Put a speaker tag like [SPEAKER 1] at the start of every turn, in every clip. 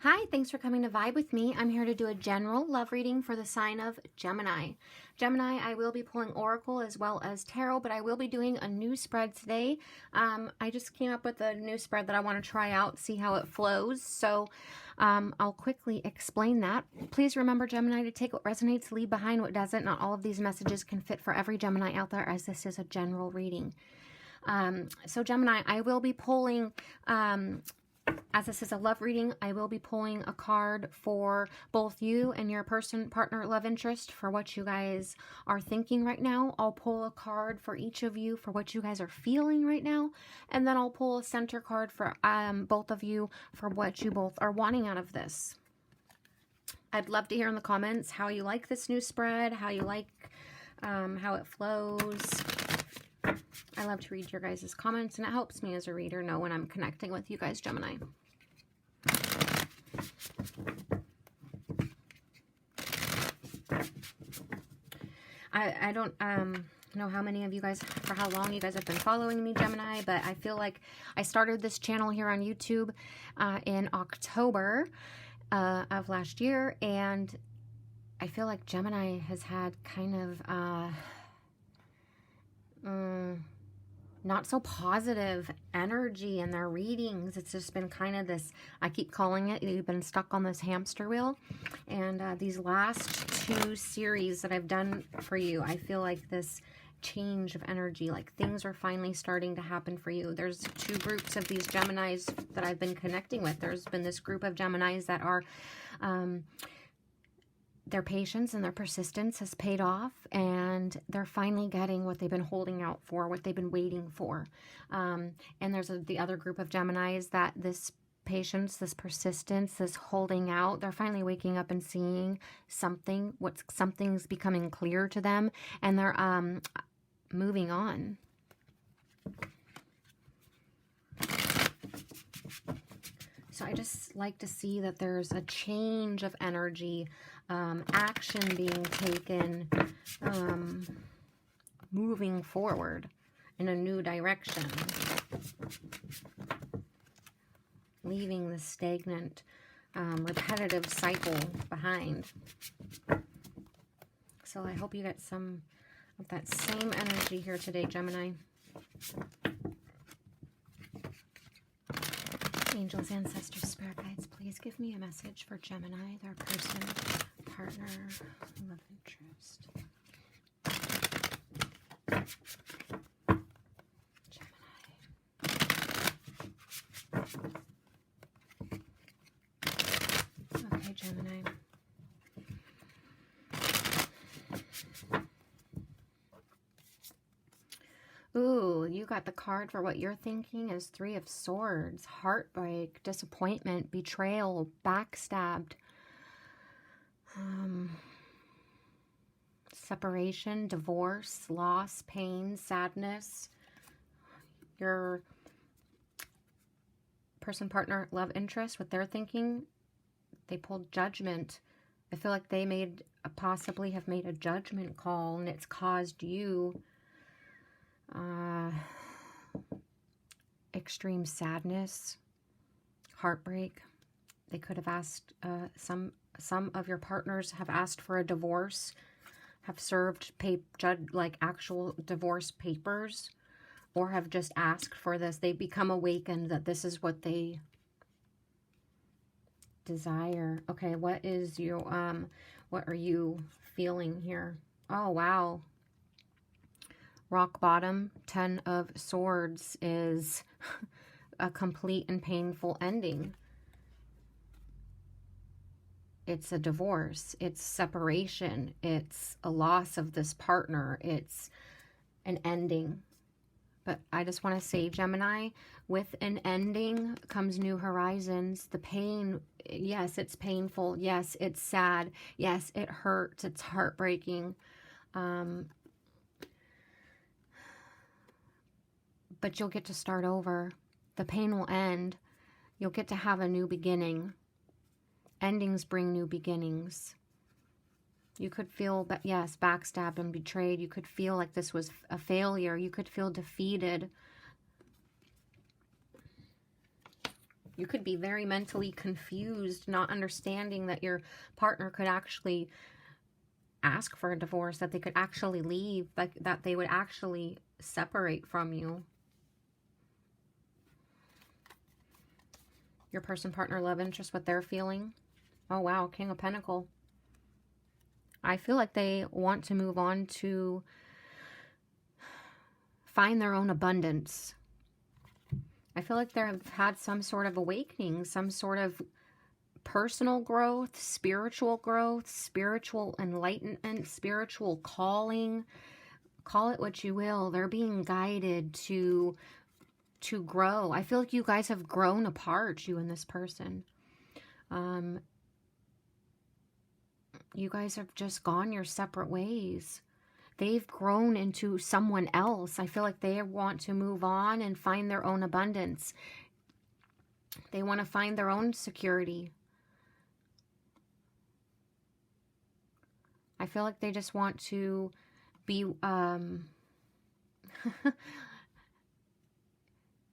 [SPEAKER 1] Hi, thanks for coming to Vibe with me. I'm here to do a general love reading for the sign of Gemini. Gemini, I will be pulling Oracle as well as Tarot, but I will be doing a new spread today. I just came up with a new spread that I want to try out, see how it flows. So I'll quickly explain that. Please remember, Gemini, to take what resonates, leave behind what doesn't. Not all of these messages can fit for every Gemini out there, as this is a general reading. So Gemini, I will be pulling... as this is a love reading, I will be pulling a card for both you and your person, partner, love interest for what you guys are thinking right now. I'll pull a card for each of you for what you guys are feeling right now. And then I'll pull a center card for both of you for what you both are wanting out of this. I'd love to hear in the comments how you like this new spread, how you like how it flows. I love to read your guys' comments, and it helps me as a reader know when I'm connecting with you guys, Gemini. I don't know how many of you guys, for how long you guys have been following me, Gemini, but I feel like I started this channel here on YouTube in October of last year, and I feel like Gemini has had kind of... not so positive energy in their readings. It's just been kind of this, I keep calling it, you've been stuck on this hamster wheel. And these last two series that I've done for you, I feel like this change of energy, like things are finally starting to happen for you. There's two groups of these Geminis that I've been connecting with. There's been this group of Geminis that are... their patience and their persistence has paid off, and they're finally getting what they've been holding out for, what they've been waiting for. And there's the other group of Geminis that this patience, this persistence, this holding out, they're finally waking up and seeing something, something's becoming clear to them, and they're moving on. So I just like to see that there's a change of energy, action being taken, moving forward in a new direction, leaving the stagnant, repetitive cycle behind. So I hope you get some of that same energy here today, Gemini. Angels, ancestors, spirit guides, please give me a message for Gemini, their person, partner, love interest. Gemini. Okay, Gemini. Ooh, you got the card for what you're thinking is Three of Swords, heartbreak, disappointment, betrayal, backstabbed, separation, divorce, loss, pain, sadness. Your person, partner, love interest, what they're thinking, they pulled Judgment. I feel like they possibly have made a judgment call, and it's caused you extreme sadness, heartbreak. They could have asked, some of your partners have asked for a divorce, have served like actual divorce papers, or have just asked for this. They become awakened that this is what they desire. Okay, what is your what are you feeling here? Oh, wow. Rock bottom, 10 of Swords is a complete and painful ending. It's a divorce. It's separation. It's a loss of this partner. It's an ending. But I just want to say, Gemini, with an ending comes new horizons. The pain, yes, it's painful. Yes, it's sad. Yes, it hurts. It's heartbreaking. But you'll get to start over. The pain will end. You'll get to have a new beginning. Endings bring new beginnings. You could feel, yes, backstabbed and betrayed. You could feel like this was a failure. You could feel defeated. You could be very mentally confused, not understanding that your partner could actually ask for a divorce, that they could actually leave, like that they would actually separate from you. Your person, partner, love interest, what they're feeling. Oh, wow. King of Pentacles. I feel like they want to move on to find their own abundance. I feel like they've had some sort of awakening, some sort of personal growth, spiritual enlightenment, spiritual calling. Call it what you will. They're being guided to grow. I feel like you guys have grown apart, you and this person. You guys have just gone your separate ways. They've grown into someone else. I feel like they want to move on and find their own abundance. They want to find their own security. I feel like they just want to be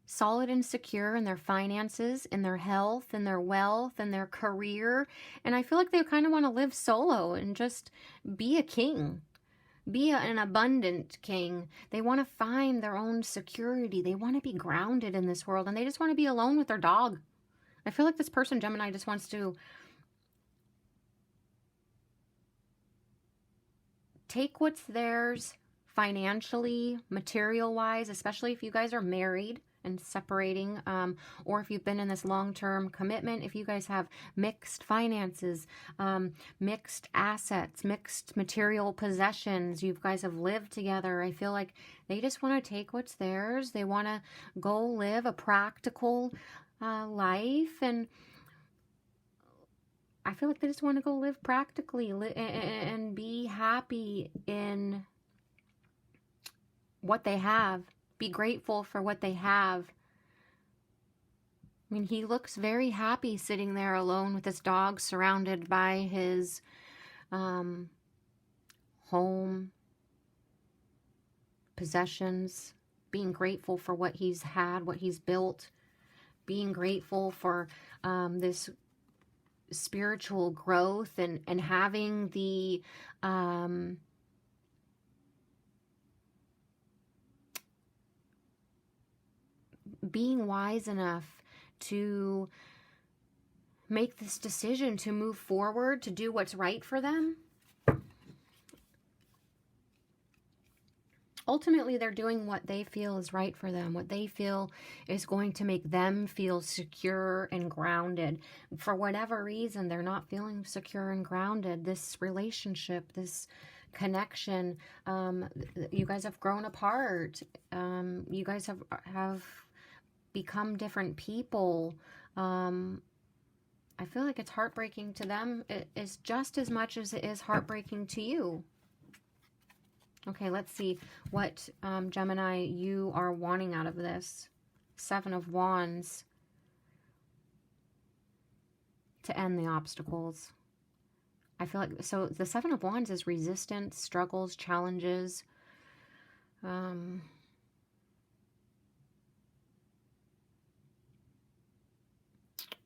[SPEAKER 1] solid and secure in their finances, in their health, in their wealth, in their career. And I feel like they kind of want to live solo and just be a king. Be an abundant king. They want to find their own security. They want to be grounded in this world, and they just want to be alone with their dog. I feel like this person, Gemini, just wants to take what's theirs financially, material-wise, especially if you guys are married and separating, or if you've been in this long-term commitment, if you guys have mixed finances, mixed assets, mixed material possessions, you guys have lived together. I feel like they just want to take what's theirs. They want to go live a practical life, and I feel like they just want to go live practically and be happy in what they have. Be grateful for what they have. I mean, he looks very happy sitting there alone with his dog, surrounded by his home, possessions, being grateful for what he's had, what he's built, being grateful for this spiritual growth and having the being wise enough to make this decision to move forward, to do what's right for them. Ultimately, they're doing what they feel is right for them, what they feel is going to make them feel secure and grounded. For whatever reason, they're not feeling secure and grounded. This relationship, this connection, you guys have grown apart. You guys have become different people. I feel like it's heartbreaking to them. It is just as much as it is heartbreaking to you. Okay, let's see what, Gemini, you are wanting out of this. 7 of Wands. To end the obstacles. I feel like, so the 7 of Wands is resistance, struggles, challenges.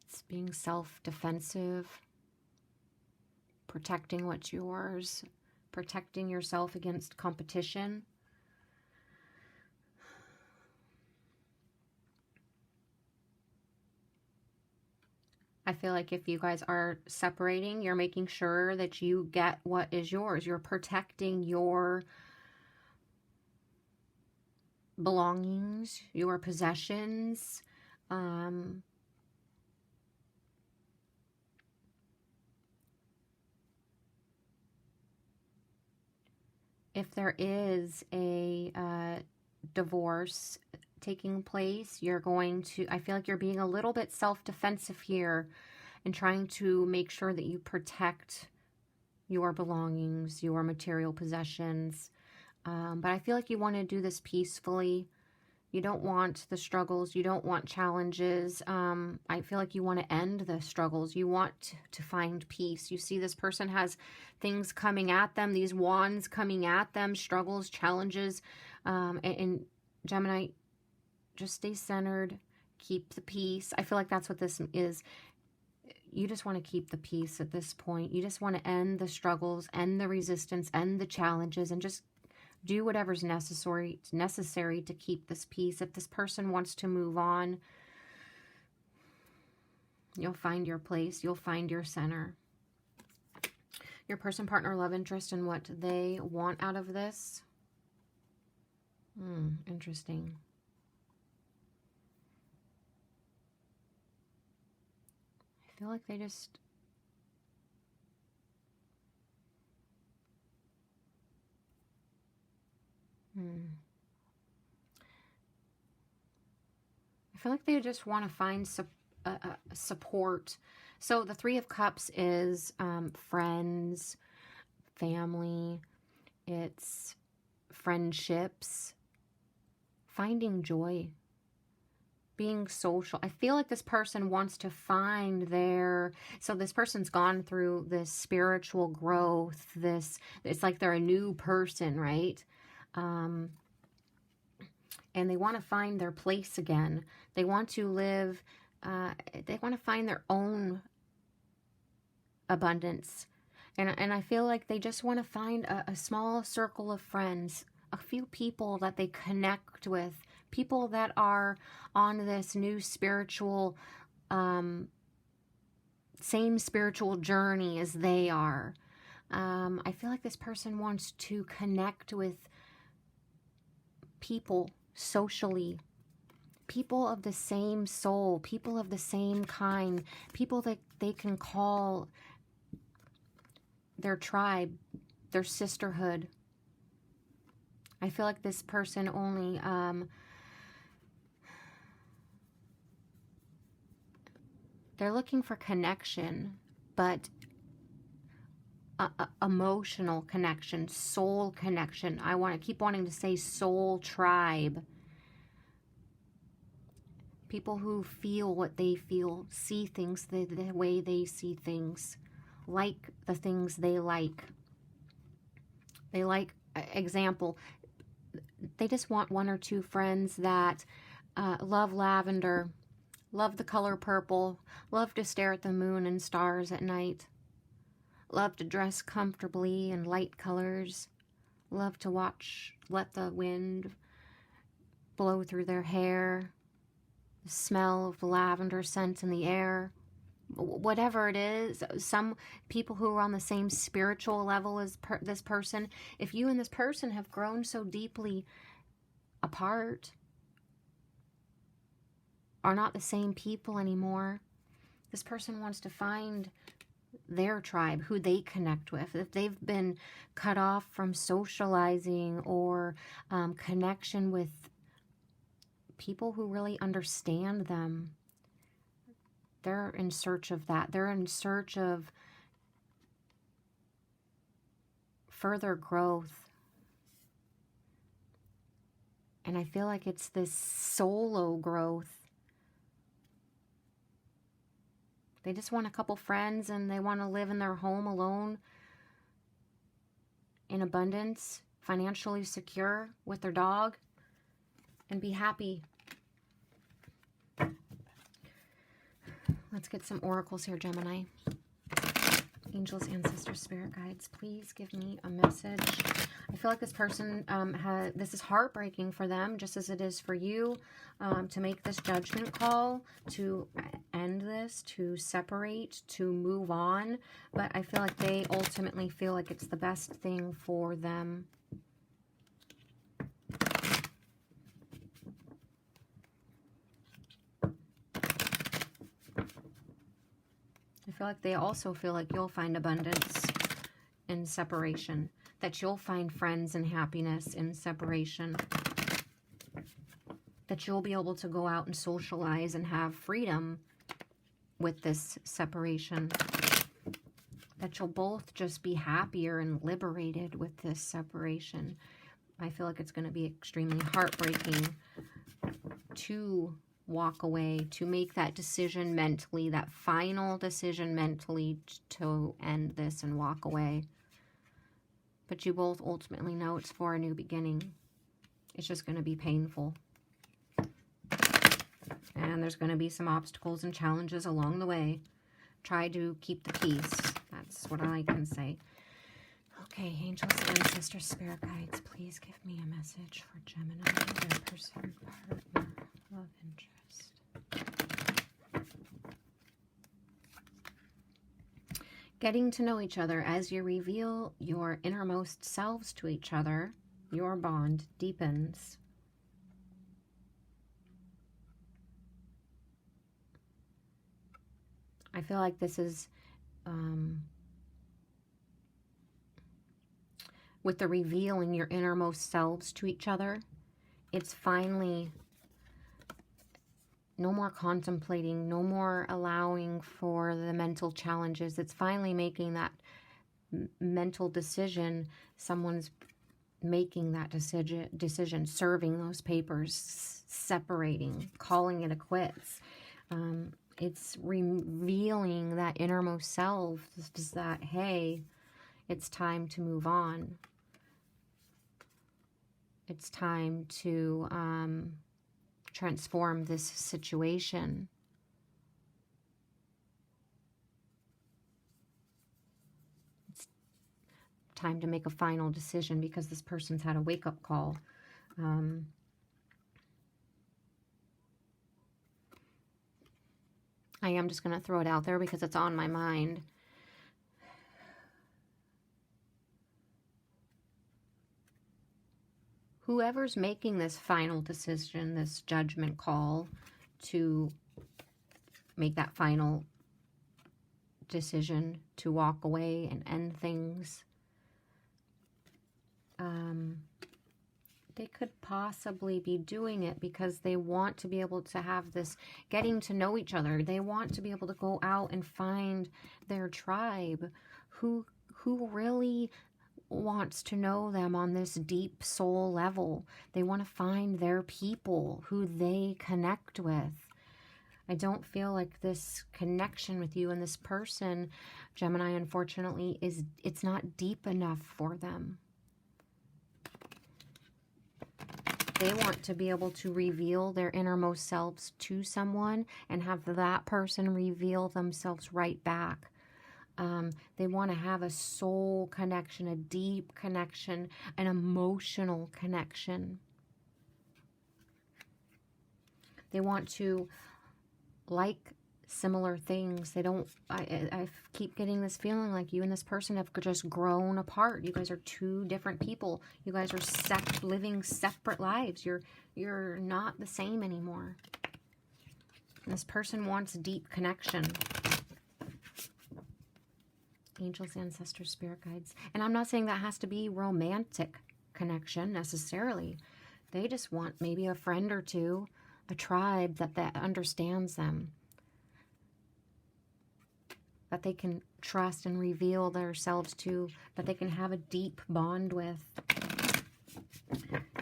[SPEAKER 1] It's being self-defensive. Protecting what's yours. Protecting yourself against competition. I feel like if you guys are separating, you're making sure that you get what is yours. You're protecting your belongings, your possessions. If there is a divorce taking place, you're going to, I feel like you're being a little bit self-defensive here and trying to make sure that you protect your belongings, your material possessions. But I feel like you want to do this peacefully. You don't want the struggles. You don't want challenges. I feel like you want to end the struggles. You want to find peace. You see this person has things coming at them, these wands coming at them, struggles, challenges. And Gemini, just stay centered. Keep the peace. I feel like that's what this is. You just want to keep the peace at this point. You just want to end the struggles, end the resistance, end the challenges, and just do whatever's necessary to keep this peace. If this person wants to move on, you'll find your place. You'll find your center. Your person, partner, love interest, and what they want out of this. Interesting. I feel like they just... I feel like they just want to find support. So the Three of Cups is friends, family, it's friendships, finding joy, being social. I feel like this person wants to find so this person's gone through this spiritual growth, it's like they're a new person, right? And they want to find their place again. They want to live, they want to find their own abundance. And I feel like they just want to find a small circle of friends, a few people that they connect with, people that are on this new spiritual, same spiritual journey as they are. I feel like this person wants to connect with people socially, people of the same soul, people of the same kind, people that they can call their tribe, their sisterhood. I feel like this person only they're looking for connection, but emotional connection, soul connection. I keep wanting to say soul tribe. People who feel what they feel, see things the way they see things, like the things they like. They like, example, they just want one or two friends that love lavender, love the color purple, love to stare at the moon and stars at night, love to dress comfortably in light colors, love to let the wind blow through their hair, the smell of the lavender scent in the air, whatever it is. Some people who are on the same spiritual level as this person, if you and this person have grown so deeply apart, are not the same people anymore, this person wants to find their tribe, who they connect with. If they've been cut off from socializing or connection with people who really understand them, they're in search of that. They're in search of further growth. And I feel like it's this solo growth. They just want a couple friends and they want to live in their home alone, in abundance, financially secure with their dog, and be happy. Let's get some oracles here, Gemini. Angels, ancestors, spirit guides, please give me a message. I feel like this person, this is heartbreaking for them, just as it is for you, to make this judgment call, to end this, to separate, to move on. But I feel like they ultimately feel like it's the best thing for them. I feel like they also feel like you'll find abundance in separation, that you'll find friends and happiness in separation, that you'll be able to go out and socialize and have freedom with this separation, that you'll both just be happier and liberated with this separation. I feel like it's going to be extremely heartbreaking to walk away, to make that decision mentally, that final decision mentally to end this and walk away. But you both ultimately know it's for a new beginning. It's just going to be painful. And there's going to be some obstacles and challenges along the way. Try to keep the peace. That's what I can say. Okay, angels, ancestors, spirit guides, please give me a message for Gemini, their person, partner, love interest. Getting to know each other as you reveal your innermost selves to each other, your bond deepens. I feel like this is with the revealing your innermost selves to each other, it's finally no more contemplating, no more allowing for the mental challenges. It's finally making that mental decision. Someone's making that decision, serving those papers, separating, calling it a quits. It's revealing that innermost self, that, hey, it's time to move on. It's time to transform this situation. It's time to make a final decision because this person's had a wake-up call. I am just going to throw it out there because it's on my mind. Whoever's making this final decision, this judgment call to make that final decision to walk away and end things, they could possibly be doing it because they want to be able to have this getting to know each other. They want to be able to go out and find their tribe who really wants to know them on this deep soul level. They want to find their people who they connect with. I don't feel like this connection with you and this person, Gemini, unfortunately, it's not deep enough for them. They want to be able to reveal their innermost selves to someone and have that person reveal themselves right back. They want to have a soul connection, a deep connection, an emotional connection. They want to like similar things. They don't, I keep getting this feeling like you and this person have just grown apart. You guys are two different people. You guys are living separate lives. You're not the same anymore. And this person wants deep connection. Angels, ancestors, spirit guides. And I'm not saying that has to be romantic connection necessarily. They just want maybe a friend or two, a tribe that understands them, that they can trust and reveal themselves to, that they can have a deep bond with.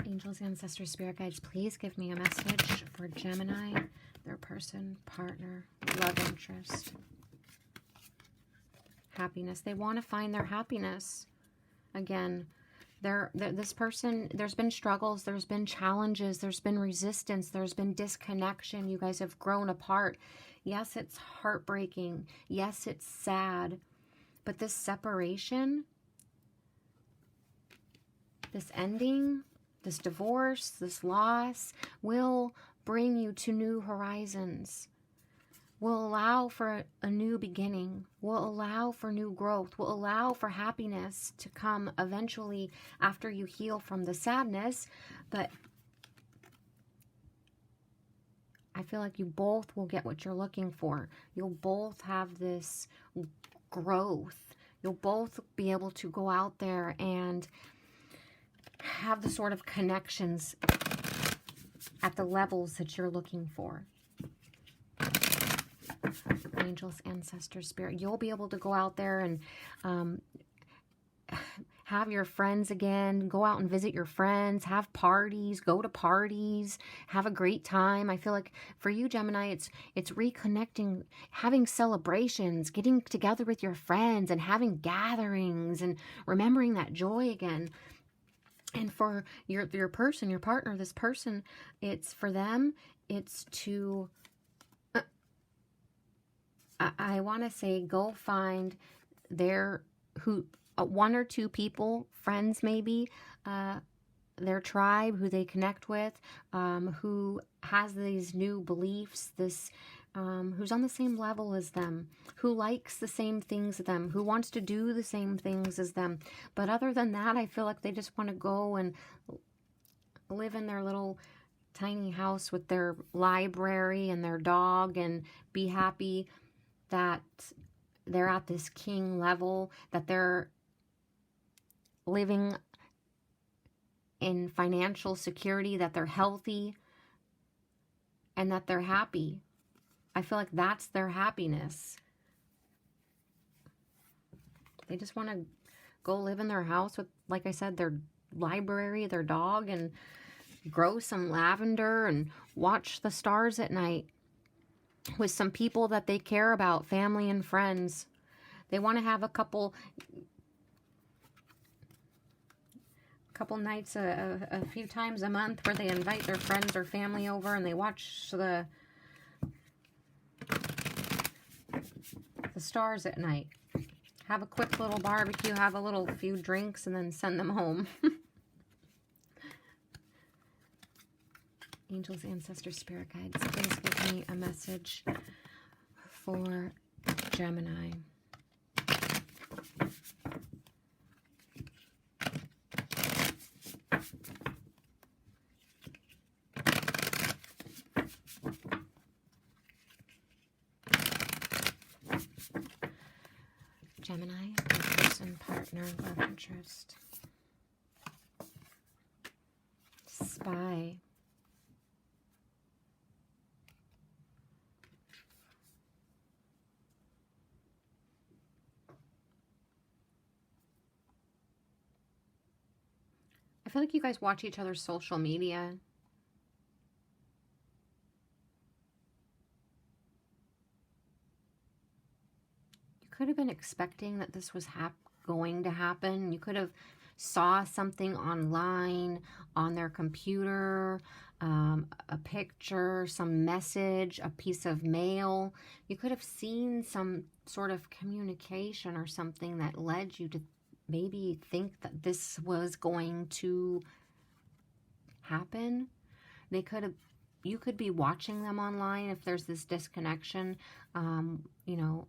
[SPEAKER 1] Angels, ancestors, spirit guides, please give me a message for Gemini, their person, partner, love interest, happiness. They want to find their happiness. Again, this person, there's been struggles, there's been challenges, there's been resistance, there's been disconnection. You guys have grown apart. Yes, it's heartbreaking. Yes, it's sad. But this separation, this ending, this divorce, this loss will bring you to new horizons, will allow for a new beginning, will allow for new growth, will allow for happiness to come eventually after you heal from the sadness. But I feel like you both will get what you're looking for. You'll both have this growth. You'll both be able to go out there and have the sort of connections at the levels that you're looking for. Angels, ancestors, spirit. You'll be able to go out there and have your friends again, go out and visit your friends, have parties, go to parties, have a great time. I feel like for you, Gemini, it's reconnecting, having celebrations, getting together with your friends and having gatherings and remembering that joy again. And for your person, your partner, this person, it's for them, it's to, I want to say, go find one or two people, friends maybe, their tribe, who they connect with, who has these new beliefs, who's on the same level as them, who likes the same things as them, who wants to do the same things as them. But other than that, I feel like they just want to go and live in their little tiny house with their library and their dog and be happy that they're at this king level, that they're living in financial security, that they're healthy, and that they're happy. I feel like that's their happiness. They just want to go live in their house with, like I said, their library, their dog, and grow some lavender and watch the stars at night with some people that they care about, family and friends. They want to have a couple nights, a few times a month, where they invite their friends or family over and they watch the stars at night. Have a quick little barbecue, have a few drinks, and then send them home. Angels, ancestors, spirit guides, please give me a message for Gemini. Gemini, person, partner, love interest. Spy. I feel like you guys watch each other's social media. Could have been expecting that this was going to happen. You could have saw something online, on their computer, a picture, some message, a piece of mail. You could have seen some sort of communication or something that led you to maybe think that this was going to happen. You could be watching them online if there's this disconnection, you know.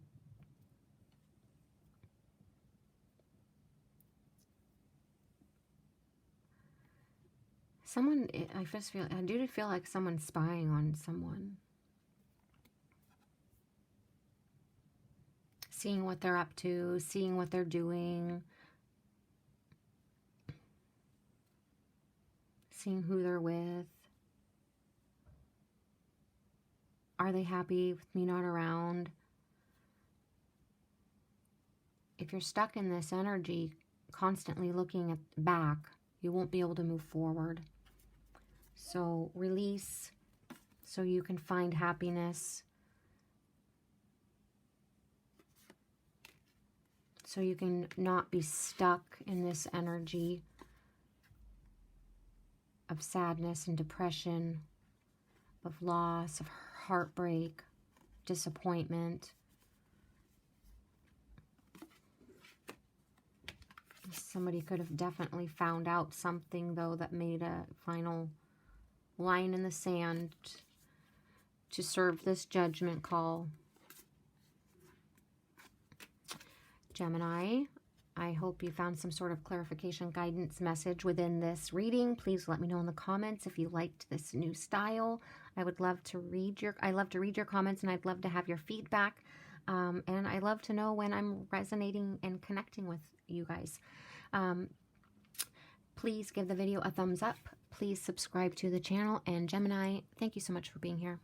[SPEAKER 1] I do feel like someone's spying on someone. Seeing what they're up to, seeing what they're doing. Seeing who they're with. Are they happy with me not around? If you're stuck in this energy, constantly looking back, you won't be able to move forward. So release so you can find happiness. So you can not be stuck in this energy of sadness and depression, of loss, of heartbreak, disappointment. Somebody could have definitely found out something, though, that made a final line in the sand to serve this judgment call. Gemini, I hope you found some sort of clarification, guidance message within this reading. Please let me know in the comments if you liked this new style. I would love to read your comments, and I'd love to have your feedback. And I love to know when I'm resonating and connecting with you guys. Please give the video a thumbs up. Please subscribe to the channel. And Gemini, thank you so much for being here.